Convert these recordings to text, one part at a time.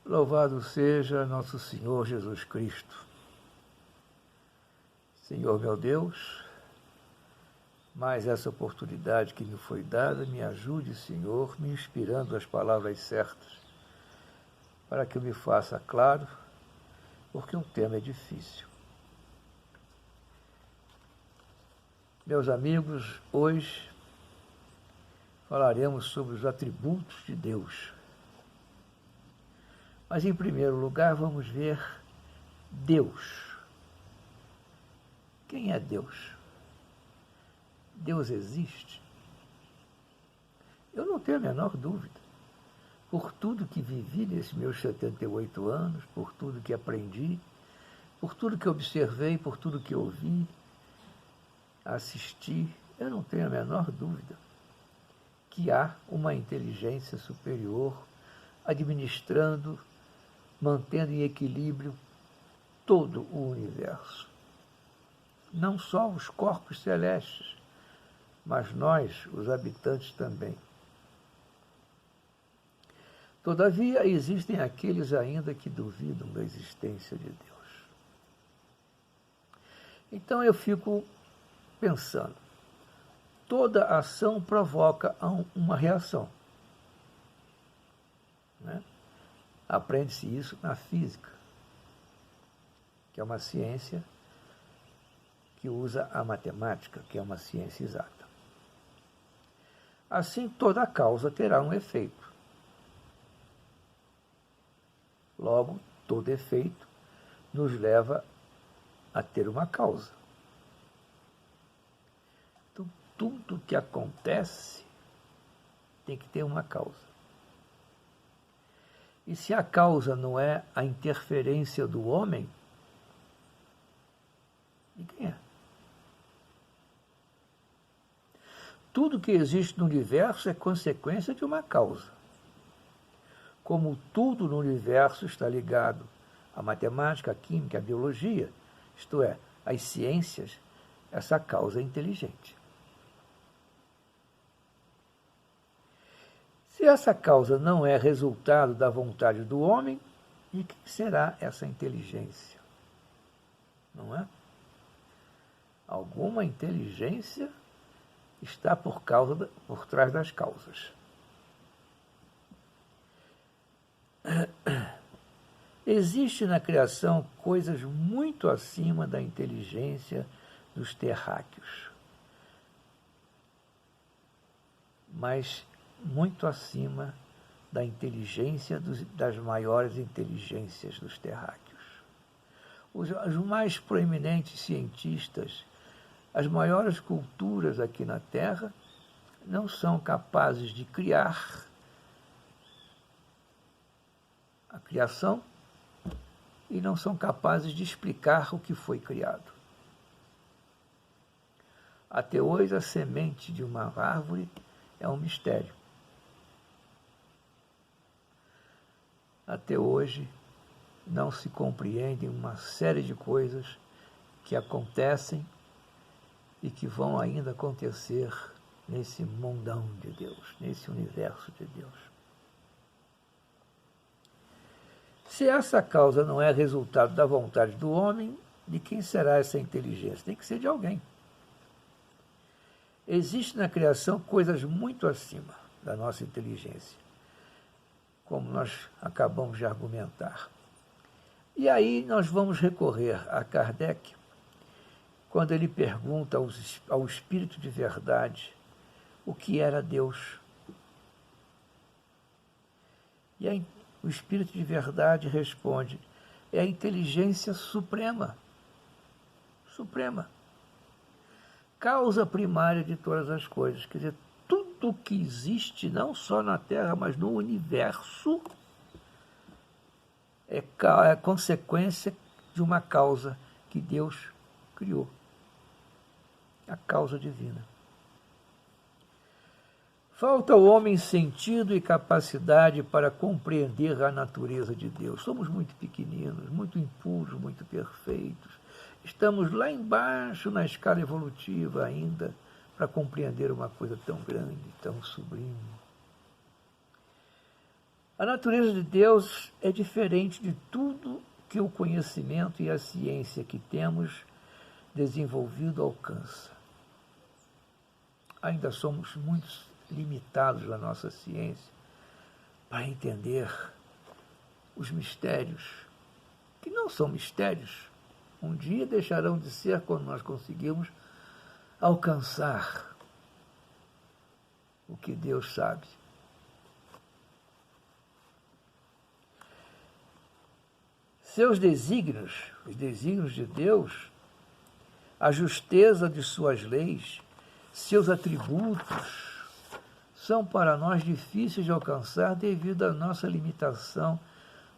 Louvado seja nosso Senhor Jesus Cristo. Senhor meu Deus, mais essa oportunidade que me foi dada, me ajude, Senhor, me inspirando as palavras certas, para que eu me faça claro, porque o tema é difícil. Meus amigos, hoje falaremos sobre os atributos de Deus. Mas, em primeiro lugar, vamos ver Deus. Quem é Deus? Deus existe? Eu não tenho a menor dúvida. Por tudo que vivi nesses meus 78 anos, por tudo que aprendi, por tudo que observei, por tudo que ouvi, assisti, eu não tenho a menor dúvida que há uma inteligência superior administrando, mantendo em equilíbrio todo o universo. Não só os corpos celestes, mas nós, os habitantes também. Todavia, existem aqueles ainda que duvidam da existência de Deus. Então eu fico pensando, toda ação provoca uma reação, né? Aprende-se isso na física, que é uma ciência que usa a matemática, que é uma ciência exata. Assim, toda causa terá um efeito. Logo, todo efeito nos leva a ter uma causa. Então, tudo que acontece tem que ter uma causa. E se a causa não é a interferência do homem, de quem é? Tudo que existe no universo é consequência de uma causa. Como tudo no universo está ligado à matemática, à química, à biologia, isto é, às ciências, essa causa é inteligente. Se essa causa não é resultado da vontade do homem, de quem será essa inteligência? Não é? Alguma inteligência está por trás das causas. Existe na criação coisas muito acima da inteligência dos terráqueos, mas muito acima da inteligência das maiores inteligências dos terráqueos. Os mais proeminentes cientistas, as maiores culturas aqui na Terra, não são capazes de criar a criação e não são capazes de explicar o que foi criado. Até hoje, a semente de uma árvore é um mistério. Até hoje, não se compreendem uma série de coisas que acontecem e que vão ainda acontecer nesse mundão de Deus, nesse universo de Deus. Se essa causa não é resultado da vontade do homem, de quem será essa inteligência? Tem que ser de alguém. Existe na criação coisas muito acima da nossa inteligência, como nós acabamos de argumentar. E aí nós vamos recorrer a Kardec, quando ele pergunta ao Espírito de Verdade o que era Deus. E aí o Espírito de Verdade responde, é a inteligência suprema. Suprema. Causa primária de todas as coisas. Quer dizer, tudo que existe, não só na Terra, mas no universo, é consequência de uma causa que Deus criou. A causa divina. Falta ao homem sentido e capacidade para compreender a natureza de Deus. Somos muito pequeninos, muito impuros, muito perfeitos. Estamos lá embaixo na escala evolutiva ainda para compreender uma coisa tão grande, tão sublime. A natureza de Deus é diferente de tudo que o conhecimento e a ciência que temos desenvolvido alcança. Ainda somos muito limitados na nossa ciência para entender os mistérios, que não são mistérios. Um dia deixarão de ser quando nós conseguirmos alcançar o que Deus sabe. Seus desígnios, os desígnios de Deus, a justeza de suas leis, seus atributos, são para nós difíceis de alcançar devido à nossa limitação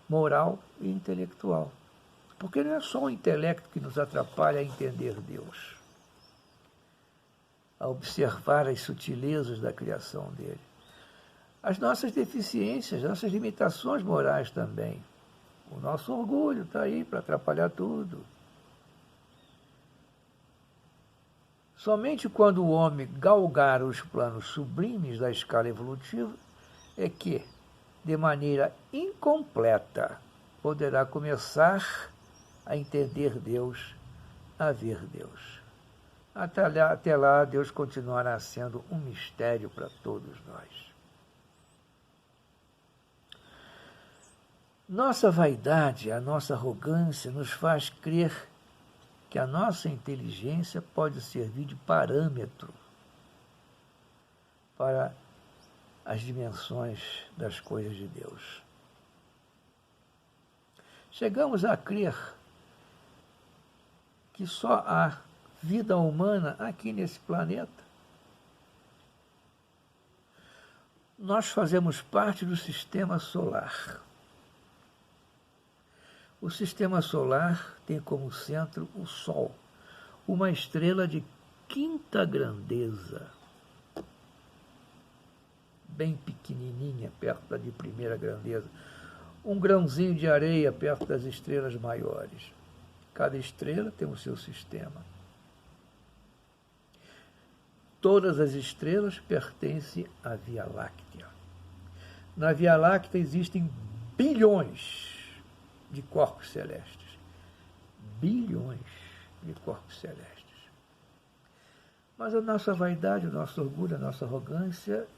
moral e intelectual. Porque não é só o intelecto que nos atrapalha a entender Deus, a observar as sutilezas da criação dele. As nossas deficiências, nossas limitações morais também. O nosso orgulho está aí para atrapalhar tudo. Somente quando o homem galgar os planos sublimes da escala evolutiva é que, de maneira incompleta, poderá começar a entender Deus, a ver Deus. Até lá, Deus continuará sendo um mistério para todos nós. Nossa vaidade, a nossa arrogância nos faz crer que a nossa inteligência pode servir de parâmetro para as dimensões das coisas de Deus. Chegamos a crer que só há vida humana aqui nesse planeta. Nós fazemos parte do sistema solar. O sistema solar tem como centro o Sol, uma estrela de quinta grandeza, bem pequenininha, perto da de primeira grandeza, um grãozinho de areia perto das estrelas maiores. Cada estrela tem o seu sistema. Todas as estrelas pertencem à Via Láctea. Na Via Láctea existem bilhões de corpos celestes. Bilhões de corpos celestes. Mas a nossa vaidade, o nosso orgulho, a nossa arrogância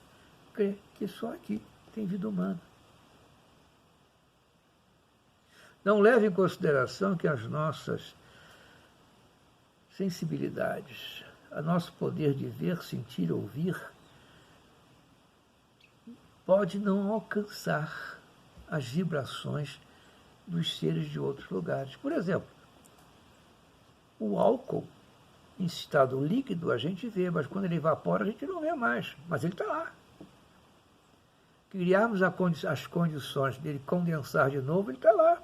crê que só aqui tem vida humana. Não leve em consideração que as nossas sensibilidades, o nosso poder de ver, sentir, ouvir, pode não alcançar as vibrações dos seres de outros lugares. Por exemplo, o álcool em estado líquido a gente vê, mas quando ele evapora a gente não vê mais, mas ele está lá. Criarmos as condições dele condensar de novo, ele está lá.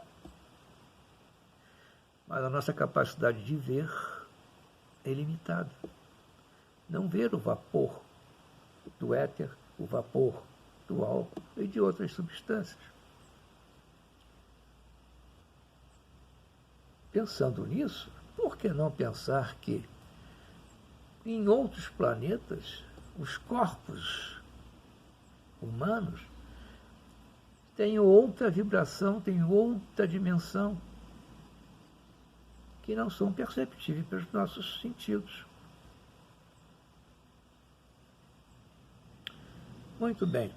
Mas a nossa capacidade de ver é limitada. Não ver o vapor do éter, o vapor do álcool e de outras substâncias. Pensando nisso, por que não pensar que em outros planetas os corpos humanos têm outra vibração, têm outra dimensão que não são perceptíveis pelos nossos sentidos. Muito bem.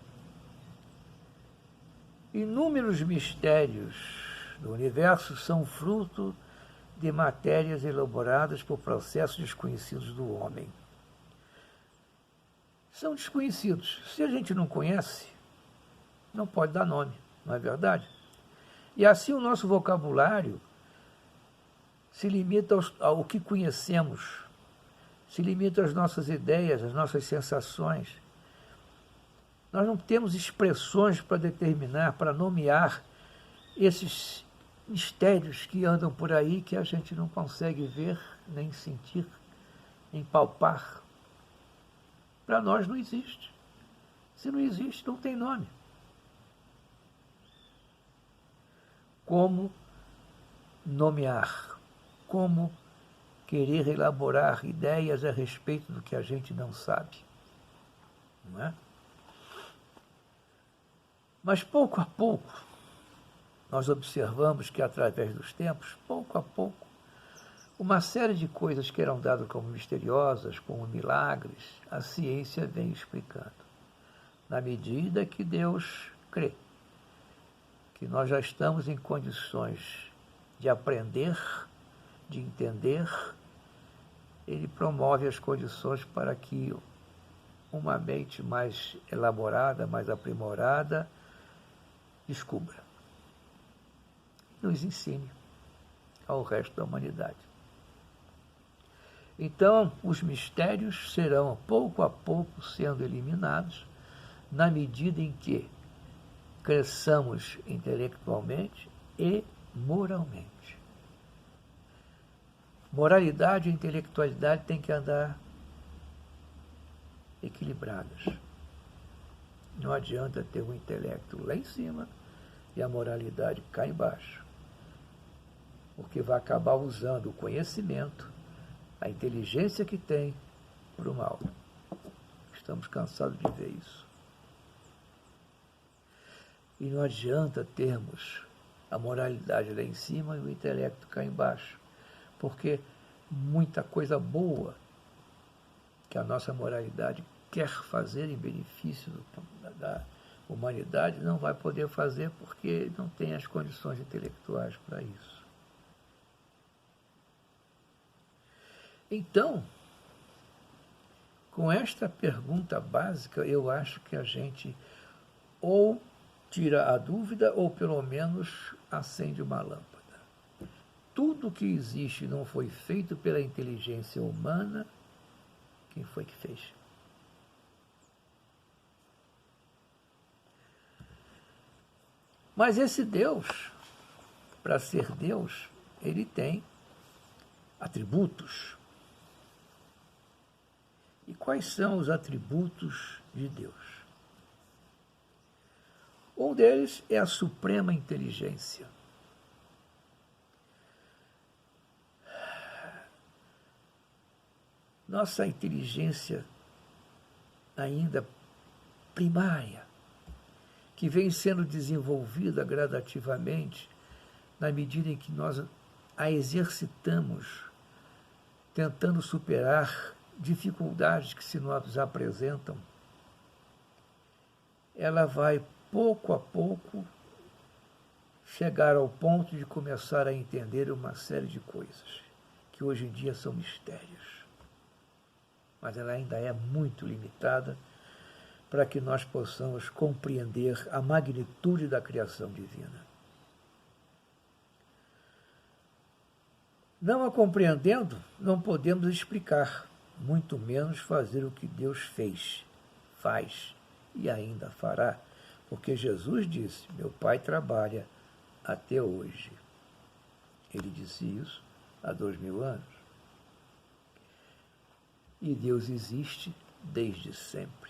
Inúmeros mistérios do universo são fruto de matérias elaboradas por processos desconhecidos do homem. São desconhecidos. Se a gente não conhece, não pode dar nome, não é verdade? E assim o nosso vocabulário se limita ao que conhecemos, se limita às nossas ideias, às nossas sensações. Nós não temos expressões para determinar, para nomear esses mistérios que andam por aí que a gente não consegue ver, nem sentir, nem palpar. Para nós não existe. Se não existe, não tem nome. Como nomear? Como querer elaborar ideias a respeito do que a gente não sabe? Não é? Mas pouco a pouco, nós observamos que através dos tempos, pouco a pouco, uma série de coisas que eram dadas como misteriosas, como milagres, a ciência vem explicando. Na medida que Deus crê que nós já estamos em condições de aprender, de entender, ele promove as condições para que uma mente mais elaborada, mais aprimorada, descubra, nos ensine ao resto da humanidade. Então, os mistérios serão, pouco a pouco, sendo eliminados, na medida em que cresçamos intelectualmente e moralmente. Moralidade e intelectualidade têm que andar equilibradas. Não adianta ter o intelecto lá em cima e a moralidade cá embaixo, porque vai acabar usando o conhecimento, a inteligência que tem, para o mal. Estamos cansados de ver isso. E não adianta termos a moralidade lá em cima e o intelecto cá embaixo, porque muita coisa boa que a nossa moralidade quer fazer em benefício da humanidade não vai poder fazer porque não tem as condições intelectuais para isso. Então, com esta pergunta básica, eu acho que a gente ou tira a dúvida ou pelo menos acende uma lâmpada. Tudo que existe não foi feito pela inteligência humana. Quem foi que fez? Mas esse Deus, para ser Deus, ele tem atributos. E quais são os atributos de Deus? Um deles é a suprema inteligência. Nossa inteligência ainda primária, que vem sendo desenvolvida gradativamente na medida em que nós a exercitamos, tentando superar dificuldades que se nos apresentam, ela vai pouco a pouco chegar ao ponto de começar a entender uma série de coisas que hoje em dia são mistérios. Mas ela ainda é muito limitada para que nós possamos compreender a magnitude da criação divina. Não a compreendendo, não podemos explicar, muito menos fazer o que Deus fez, faz e ainda fará, porque Jesus disse: meu Pai trabalha até hoje. Ele disse isso há 2000 anos. E Deus existe desde sempre.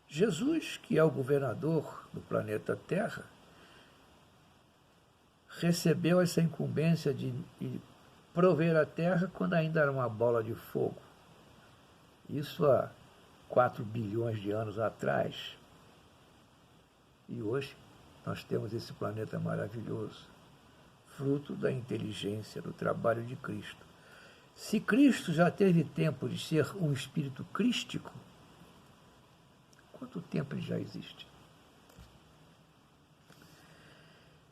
Jesus, que é o governador do planeta Terra, recebeu essa incumbência de prover a Terra quando ainda era uma bola de fogo. Isso há 4 bilhões de anos atrás. E hoje nós temos esse planeta maravilhoso, fruto da inteligência, do trabalho de Cristo. Se Cristo já teve tempo de ser um espírito crístico, quanto tempo ele já existe?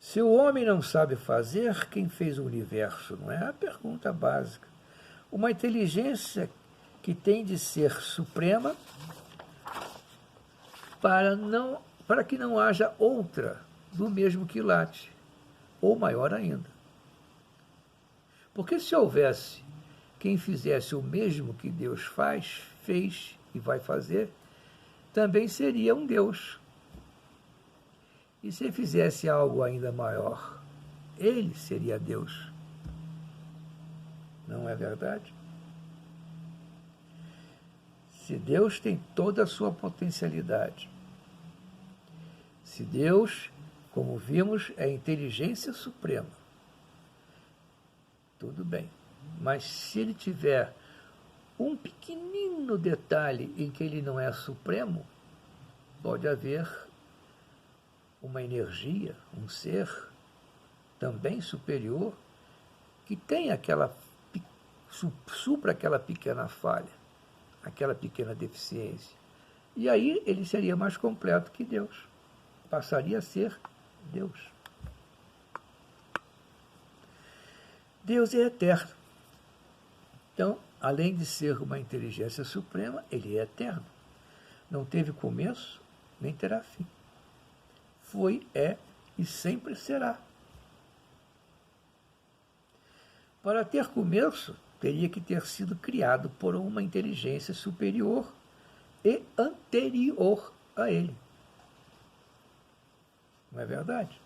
Se o homem não sabe fazer, quem fez o universo? Não é a pergunta básica. Uma inteligência que tem de ser suprema para que não haja outra do mesmo quilate, ou maior ainda. Porque se houvesse quem fizesse o mesmo que Deus faz, fez e vai fazer, também seria um Deus. E se fizesse algo ainda maior, ele seria Deus. Não é verdade? Se Deus tem toda a sua potencialidade, se Deus, como vimos, é a inteligência suprema, tudo bem. Mas se ele tiver um pequenino detalhe em que ele não é supremo, pode haver uma energia, um ser também superior que tem supra aquela pequena falha, aquela pequena deficiência. E aí ele seria mais completo que Deus. Passaria a ser Deus. Deus é eterno. Então, além de ser uma inteligência suprema, ele é eterno. Não teve começo, nem terá fim. Foi, é e sempre será. Para ter começo, teria que ter sido criado por uma inteligência superior e anterior a ele. Não é verdade?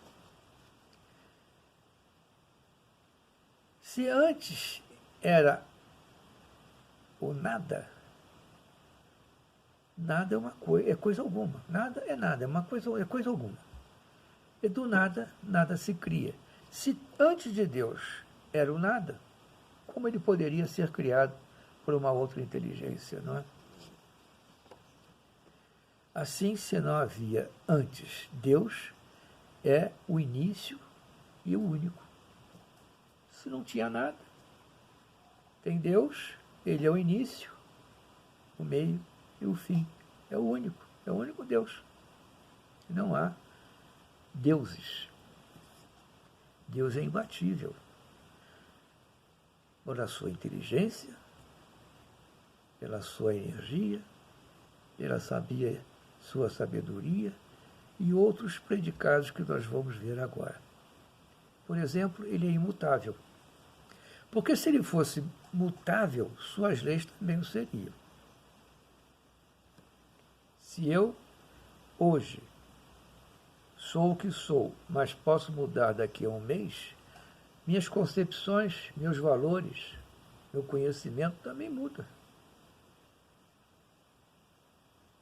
Se antes era o nada, nada é uma coisa, é coisa alguma. Nada, é uma coisa, é coisa alguma. E do nada, nada se cria. Se antes de Deus era o nada, como ele poderia ser criado por uma outra inteligência, não é? Assim, se não havia antes Deus, é o início e o único. Se não tinha nada, tem Deus, ele é o início, o meio e o fim. É o único Deus. Não há deuses. Deus é imbatível pela sua inteligência, pela sua energia, pela sua sabedoria e outros predicados que nós vamos ver agora. Por exemplo, ele é imutável. Porque se ele fosse mutável, suas leis também o seriam. Se eu, hoje, sou o que sou, mas posso mudar daqui a um mês, minhas concepções, meus valores, meu conhecimento também mudam.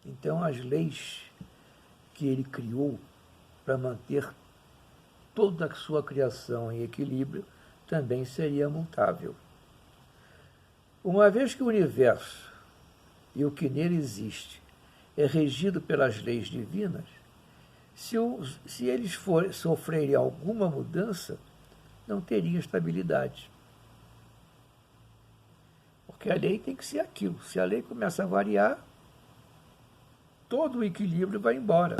Então, as leis que ele criou para manter toda a sua criação em equilíbrio também seria mutável. Uma vez que o universo e o que nele existe é regido pelas leis divinas, se eles sofrerem alguma mudança, não teria estabilidade. Porque a lei tem que ser aquilo. Se a lei começa a variar, todo o equilíbrio vai embora.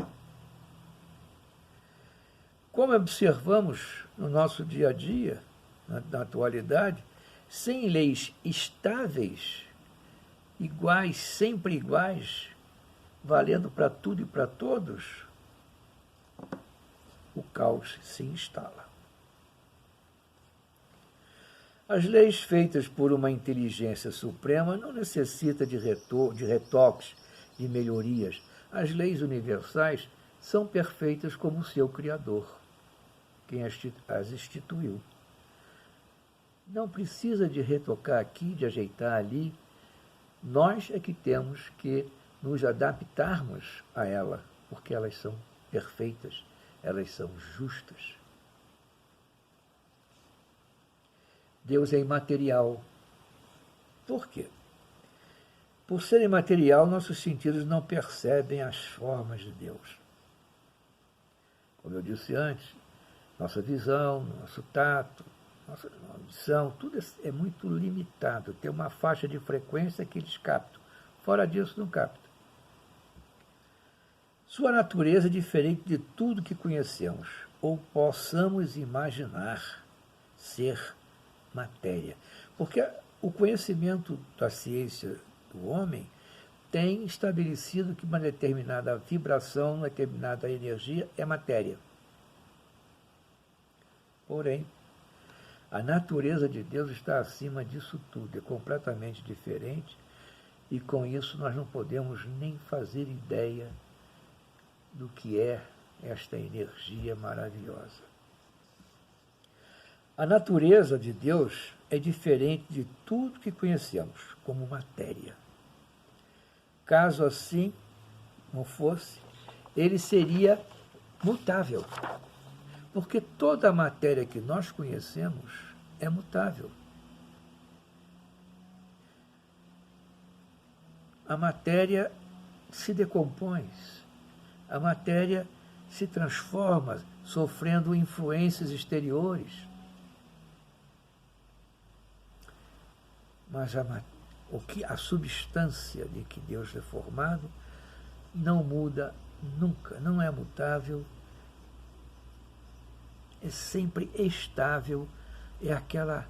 Como observamos no nosso dia a dia, na atualidade, sem leis estáveis, iguais, sempre iguais, valendo para tudo e para todos, o caos se instala. As leis feitas por uma inteligência suprema não necessitam de retoques, de melhorias. As leis universais são perfeitas como o seu Criador, quem as instituiu. Não precisa de retocar aqui, de ajeitar ali. Nós é que temos que nos adaptarmos a ela, porque elas são perfeitas, elas são justas. Deus é imaterial. Por quê? Por ser imaterial, nossos sentidos não percebem as formas de Deus. Como eu disse antes, nossa visão, nosso tato, nossa audição, tudo é muito limitado. Tem uma faixa de frequência que eles captam. Fora disso, não captam. Sua natureza é diferente de tudo que conhecemos, ou possamos imaginar ser matéria. Porque o conhecimento da ciência do homem tem estabelecido que uma determinada vibração, uma determinada energia é matéria. Porém, a natureza de Deus está acima disso tudo, é completamente diferente, e com isso nós não podemos nem fazer ideia do que é esta energia maravilhosa. A natureza de Deus é diferente de tudo que conhecemos como matéria. Caso assim não fosse, ele seria mutável, porque toda a matéria que nós conhecemos é mutável. A matéria se decompõe, A matéria se transforma, sofrendo influências exteriores. Mas a substância de que Deus é formado não muda nunca, não é mutável, é sempre estável, é aquela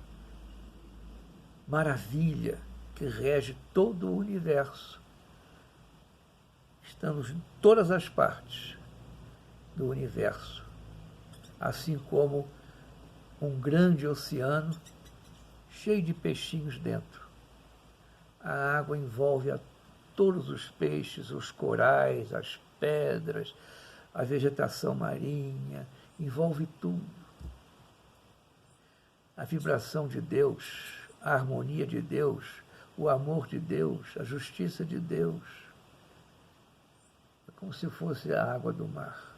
maravilha que rege todo o universo. Estamos em todas as partes do universo, assim como um grande oceano cheio de peixinhos dentro. A água envolve a todos os peixes, os corais, as pedras, a vegetação marinha, envolve tudo. A vibração de Deus, a harmonia de Deus, o amor de Deus, a justiça de Deus. É como se fosse a água do mar.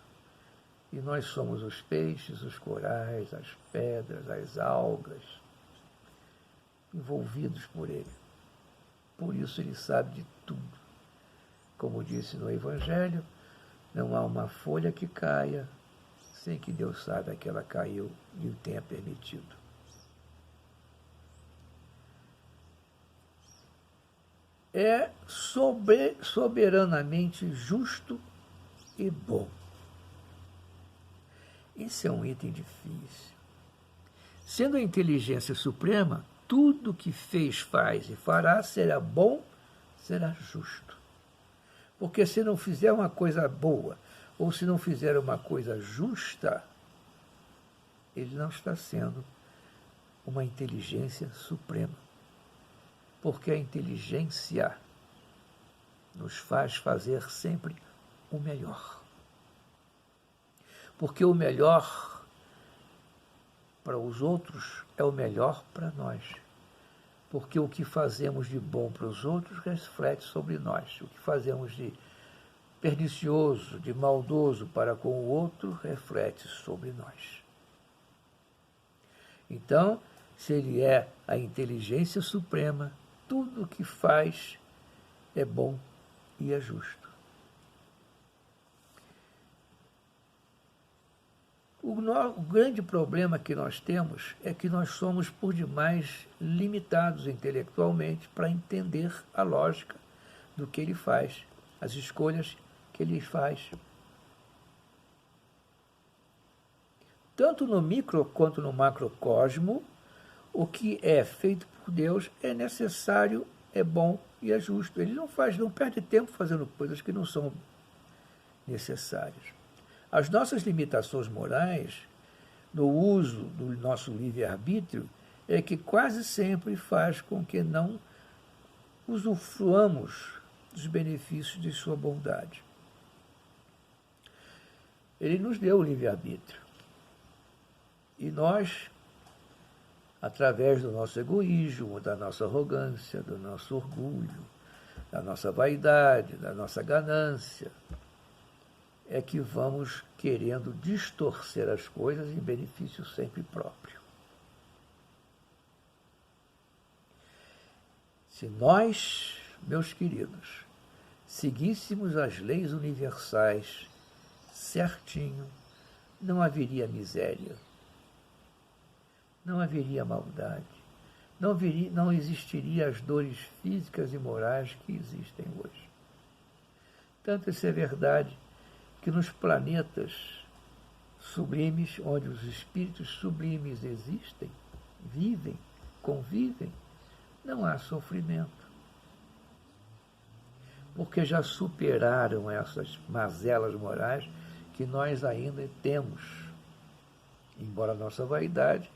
E nós somos os peixes, os corais, as pedras, as algas, envolvidos por Ele. Por isso Ele sabe de tudo. Como disse no Evangelho, não há uma folha que caia sem que Deus saiba que ela caiu e o tenha permitido. É soberanamente justo e bom. Esse é um item difícil. Sendo a inteligência suprema, tudo que fez, faz e fará será bom, será justo. Porque se não fizer uma coisa boa, ou se não fizer uma coisa justa, ele não está sendo uma inteligência suprema. Porque a inteligência nos faz fazer sempre o melhor. Porque o melhor para os outros é o melhor para nós. Porque o que fazemos de bom para os outros reflete sobre nós. O que fazemos de pernicioso, de maldoso para com o outro, reflete sobre nós. Então, se ele é a inteligência suprema, tudo o que faz é bom e é justo. O grande problema que nós temos é que nós somos por demais limitados intelectualmente para entender a lógica do que ele faz, as escolhas que ele faz. Tanto no micro quanto no macrocosmo, o que é feito por Deus é necessário, é bom e é justo. Ele não perde tempo fazendo coisas que não são necessárias. As nossas limitações morais, no uso do nosso livre-arbítrio, é que quase sempre faz com que não usufruamos dos benefícios de sua bondade. Ele nos deu o livre-arbítrio. E nós, através do nosso egoísmo, da nossa arrogância, do nosso orgulho, da nossa vaidade, da nossa ganância, é que vamos querendo distorcer as coisas em benefício sempre próprio. Se nós, meus queridos, seguíssemos as leis universais certinho, não haveria miséria, não haveria maldade, não existiria as dores físicas e morais que existem hoje. Tanto isso é verdade que nos planetas sublimes, onde os espíritos sublimes existem, vivem, convivem, não há sofrimento. Porque já superaram essas mazelas morais que nós ainda temos, embora a nossa vaidade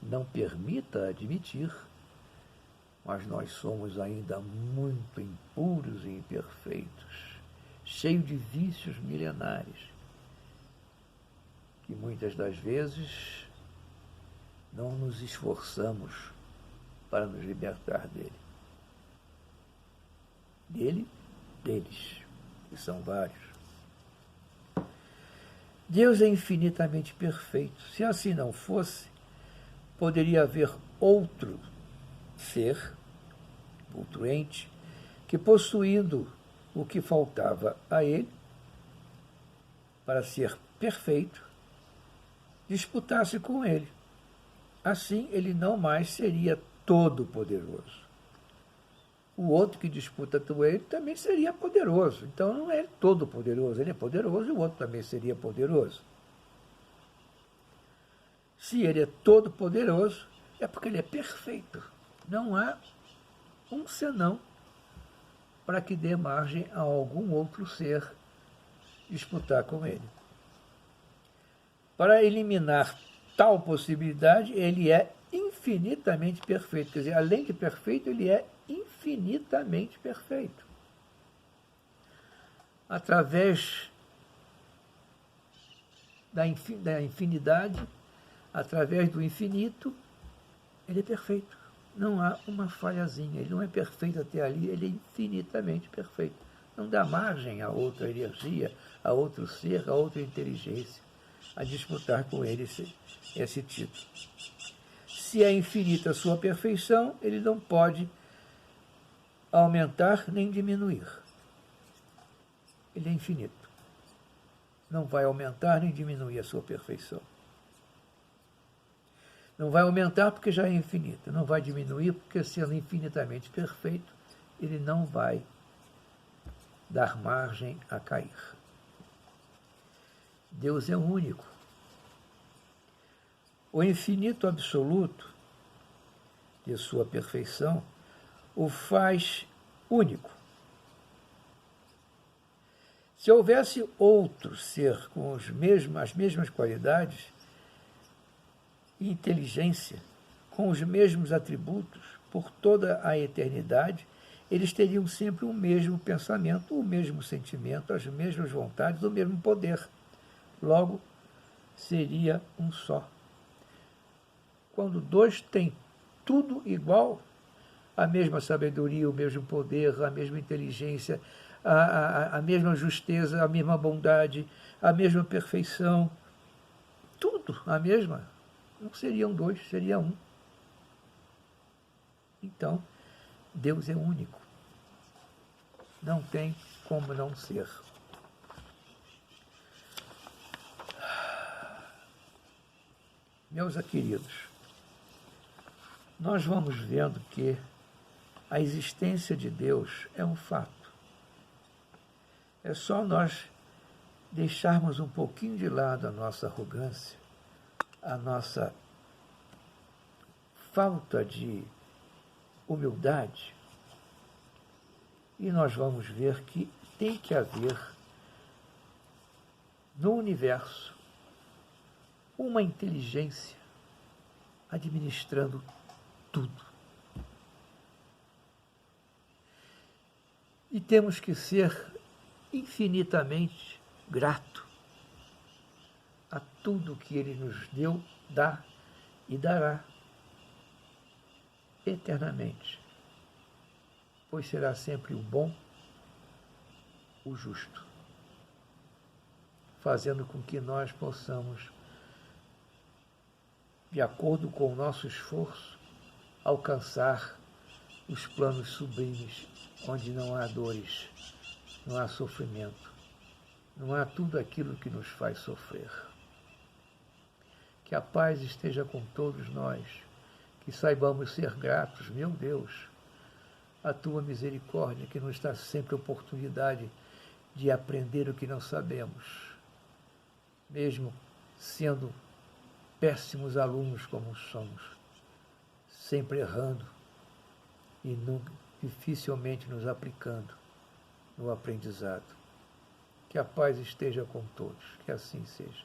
não permita admitir, mas nós somos ainda muito impuros e imperfeitos, cheios de vícios milenares, que muitas das vezes não nos esforçamos para nos libertar deles, que são vários. Deus é infinitamente perfeito. Se assim não fosse, poderia haver outro ser, outro ente, que possuindo o que faltava a ele, para ser perfeito, disputasse com ele. Assim, ele não mais seria todo-poderoso. O outro que disputa com ele também seria poderoso. Então, não é todo-poderoso, ele é poderoso e o outro também seria poderoso. Se ele é todo-poderoso, é porque ele é perfeito. Não há um senão para que dê margem a algum outro ser disputar com ele. Para eliminar tal possibilidade, ele é infinitamente perfeito. Quer dizer, além de perfeito, ele é infinitamente perfeito. Através da infinidade, através do infinito, ele é perfeito. Não há uma falhazinha. Ele não é perfeito até ali, ele é infinitamente perfeito. Não dá margem a outra energia, a outro ser, a outra inteligência a disputar com ele esse título. Se é infinita a sua perfeição, ele não pode aumentar nem diminuir. Ele é infinito. Não vai aumentar nem diminuir a sua perfeição. Não vai aumentar porque já é infinito. Não vai diminuir porque, sendo infinitamente perfeito, ele não vai dar margem a cair. Deus é único. O infinito absoluto de sua perfeição o faz único. Se houvesse outro ser com as mesmas qualidades e inteligência, com os mesmos atributos, por toda a eternidade, eles teriam sempre o mesmo pensamento, o mesmo sentimento, as mesmas vontades, o mesmo poder. Logo, seria um só. Quando dois têm tudo igual, a mesma sabedoria, o mesmo poder, a mesma inteligência, a mesma justeza, a mesma bondade, a mesma perfeição, tudo a mesma, não seriam dois, seria um. Então, Deus é único. Não tem como não ser. Meus queridos, nós vamos vendo que a existência de Deus é um fato. É só nós deixarmos um pouquinho de lado a nossa arrogância, a nossa falta de humildade, e nós vamos ver que tem que haver no universo uma inteligência administrando tudo. E temos que ser infinitamente grato a tudo que Ele nos deu, dá e dará eternamente, pois será sempre o bom, o justo, fazendo com que nós possamos, de acordo com o nosso esforço, alcançar os planos sublimes, onde não há dores, não há sofrimento, não há tudo aquilo que nos faz sofrer. Que a paz esteja com todos nós, que saibamos ser gratos, meu Deus, a tua misericórdia, que nos dá sempre a oportunidade de aprender o que não sabemos, mesmo sendo péssimos alunos como somos, sempre errando e dificilmente nos aplicando no aprendizado. Que a paz esteja com todos, que assim seja.